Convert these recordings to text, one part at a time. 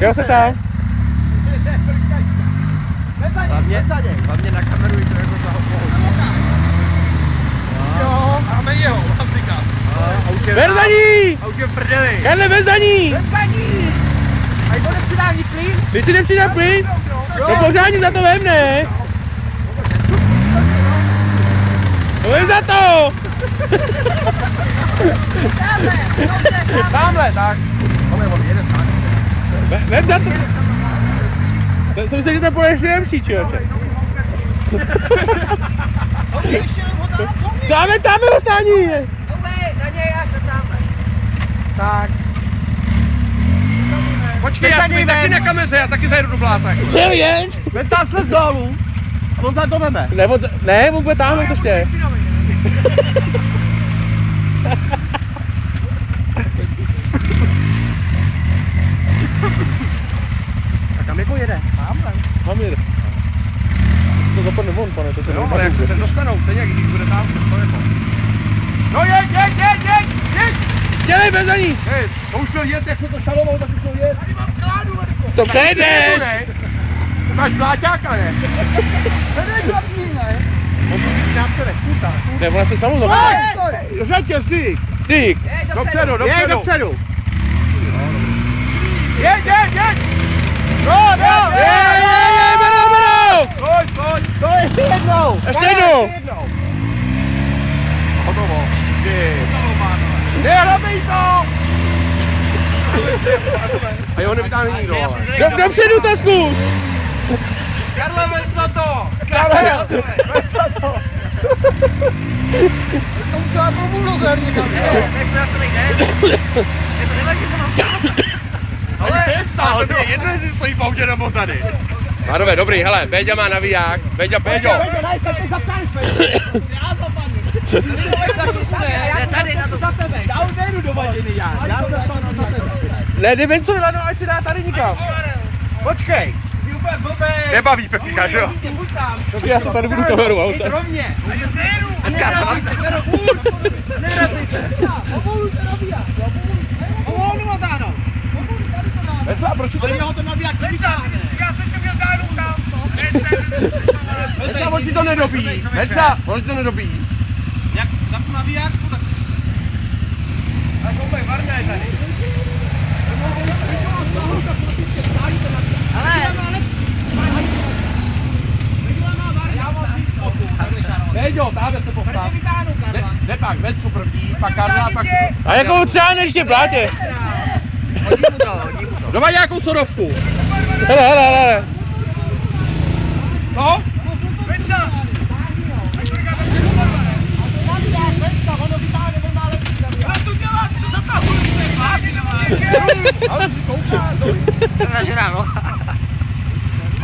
Jo se tam. Hlavně na kameru to jako za pohodě. Jo, máme jeho, Hamzika. Ver za ní! A už je v prdeli. Karle, ver za ní! Ven za ní! A to nepřidá ani plyn? Vy si nepřidá plyn? No pořádně za to vem, ne? No vem za to! Tamhle, tak. Vem za to! To jsem si, že to půjde ještě lepší, člověče. Dáme tam jeho stání! Na něj až a tamhle. Tak. Počkej, já jsem taky na kameře, já taky zajdu do bláta. Chtěl jet! Ven tam slez dolů. A on za to veme. Ne, on bude táhnout ještě. A kam jako jede? Tamhle. Mám jede. Asi to zapadne von, pane, to Jo, ale jak se sem dostanou, se nějak, když bude tam, to jako. No jeď! Dělej bez za ní! Hej, to už měl jet, jak se to šalovalo, tak už měl jet. Tady mám kládu, Mariko. To přejdeš! Ty máš bláťáka, ne? To je hlavní, ne? On to vidí nám předek, puta. Ne, ona se samou zapadne. Řetěz, ty! Dík! Dopředu! Jeď! No! Beru! Pojď! To ještě jednou! Ještě jednou! Hotovo! Nerobí to! A jo, nevytáhne nikdo. Dopředu to zkus! Karle, veď za to! Karel! Veď za to! To musela pro bulldozer někam. Tak to já se nejde. Je to nevadí, že mám ale se jim stál, to je jedno, jestli stojí v autě nebo tady. Pánové, dobrý, hele, Béďa má naviják. Béďo! Já zapadnu. Ne, tady na to. Já už nejdu do vadiny, já zapadnu za tebe. Ne, jde ven co nedá, ať se dá tady nikam. Počkej. Nebaví Pepíka, že jo? Tak já to tady budu kameru, ale Pro mě. Dneska se vám Neradej se. Povoluj se nabíjat. Povoluj ho dáno. Venca, proč Ale jeho to nabíjat nevytáhne. Já jsem tě měl dánu tam. Venca, on ti to nedobí. Venca, on ti to nedobí. Jak zapnu navíjáčku, tak... Ale koupej, Varna je tady. Béďo, táhle se postav. Ne pak, Vencu první, pak Karla, pak... A jakou třeba ještě blátě? Hodí mu to. Doma nějakou sodovku. Hele. Co? Venca! Ale co dělá? Co za ta Ale si kouká, no.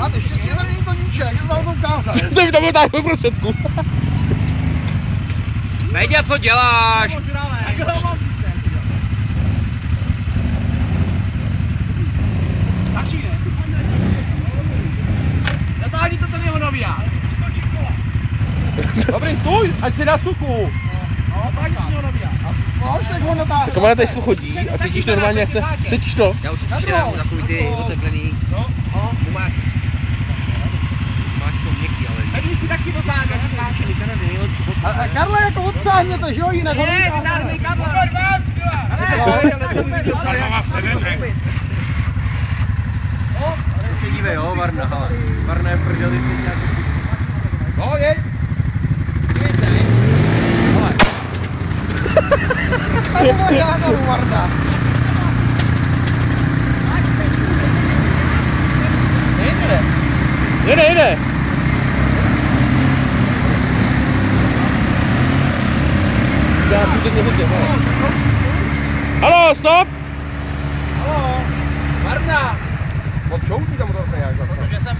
a ty ještě si nevím to niče, jak vám to ukázat. To by to bylo tak prostředku. Veďa, co děláš? Natáhni to ten jeho navijáč. Dobrý, stůj, ať si dá suku. No, tak jeho navijáč. No, už tak ho natáhne. Tak ona teď chodí a cítíš normálně, jak se... Cítíš to? Já už si přišel takový ty oteplený. Umák. Umáky jsou měkký, ale... Tady si taky do záda. A Karla jako odsáhněte, že jo, jinak ho vytáhnej Karla. Se dívej, jo, Varna, hele. Varna je v prdeli, si nějaký... No, jeď. Dívej se, vy. Hele. Tady já na Varna. Jede. Halo, stop! Halo, Varna. Odčoutí tam to nějak. Protože jsem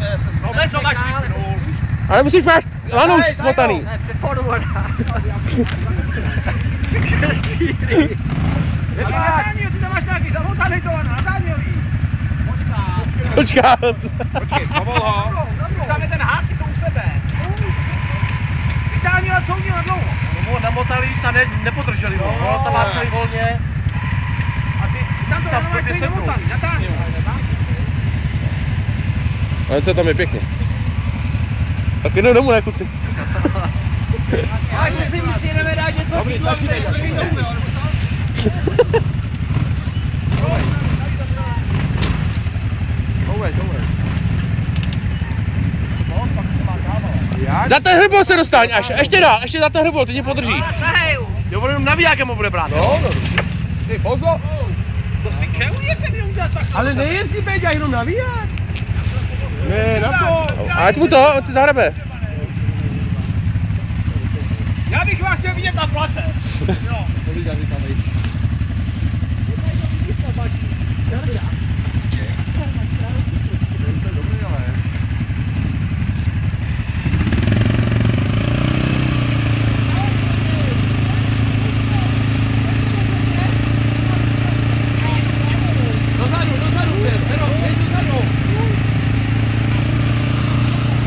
Ale musíš máš lanuš smotaný. Ne, přepodu voda. Křestýry. Natáňo, ty tam máš nějaký zamotaný to, natáňo. Počkat. Počkej, povol ho. Tam je ten hák, jsou u sebe. Natáňo, a co uměl na dlouho? No, namotali se a nepodrželi ho. No, tam má celý volně. A ty tam to jenom celý namotaný, natáhni. Ale co tam je pěkně. Tak jdeme domů, ne, kluci? Ale kluci, my si jedeme dát něco pít, aby tady přijde. Za ten hrbol se dostaň až, ještě dál, ještě za ten hrbol, ty mě podrží. Jo, on jenom navijákem ho bude brát. No, ty pozor. To si keuje ten jenom dělat tak. Ale nejezdí Péťa, jenom navíjat. Ne, na co? Ať mu to, on si zahrabe. Já bych vás chtěl vidět na place. Jo.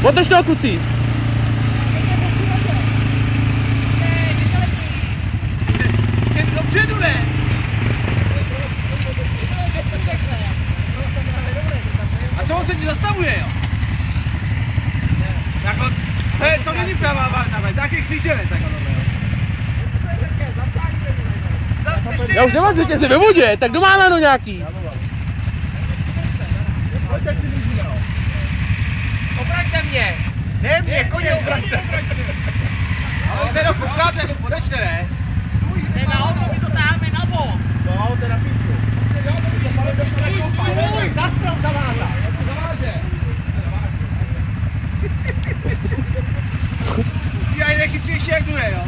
Podrž toho, kluci. Dopředu ne. A co on se ti zastavuje, jo? Jako, to není pravá vážná, tak je kříževec, jako tohle. Já už nemám řetězy ve vodě, tak doma na nějaký. Obraťte mě! Ne mě, koně obraťte! Ale se jenom koukáte, jako podečte, ne? Ne, nahoru, my to táháme na bok! No, to je na píču. Stůj, zašprom zavázat! Já je nechytřejší jak duje, jo?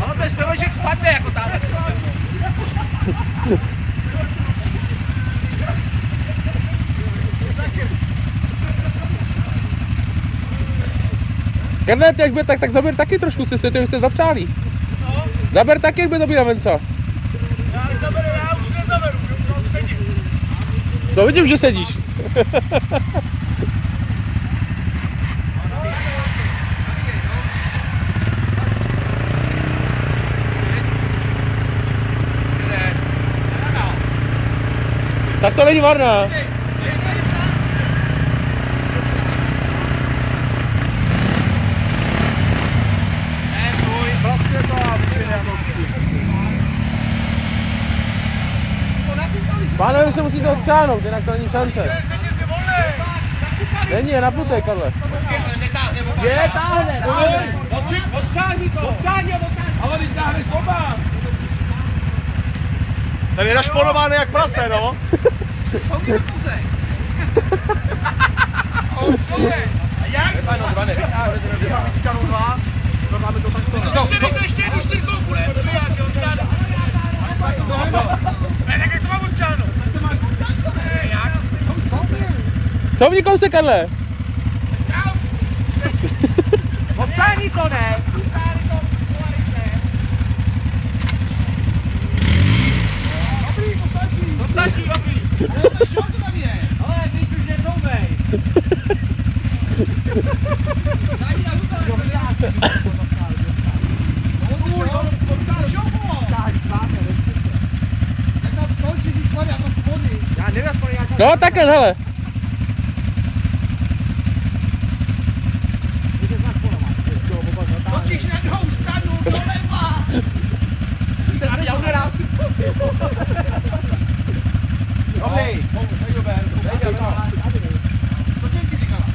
Ale ten zpěvaček spadne jako táhle. Karle, ty až bude tak zaber taky trošku cestu, to jste zapřálí. Zaber taky, až bude dobrý na venco. Já nezaberu, já už nezaberu, já už sedím. No vidím, že sedíš. Tak to není varná. Vlastně to a vyšvědě si. Pánové, vy se musíte odpřáhnout, jinak to není šance. Není, je napnutý, Karle. Je, táhne. Odtáhni to! Odtáhni ho, odtáhni! Ale ty táhneš oba. Ten je našponovaný jak prase, no. Ještě jednu čtyřkou bude. Ne, tak jak to mám odčáhnout? Co v nikom se, Karle? Odtáhni to, ne? To stačí, dobrý. Ale víc už nezouvej. No takhle, hele. Točíš na druhou stranu, doleva! Tady jsou rád. Dobrý. To jsem ti říkala.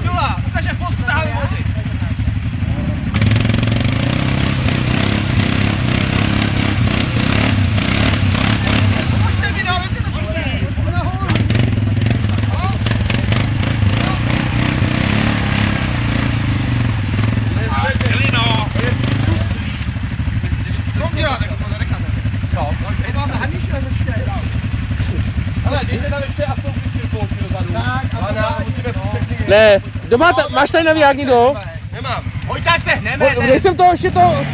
Jula, ukáž jak polsku tahají vozy. Pomožte mi, dávajte to všichni. Ne, doma máš tady naviják někdo? Nemám. Hojták se hneme, Kde jsem to ještě to...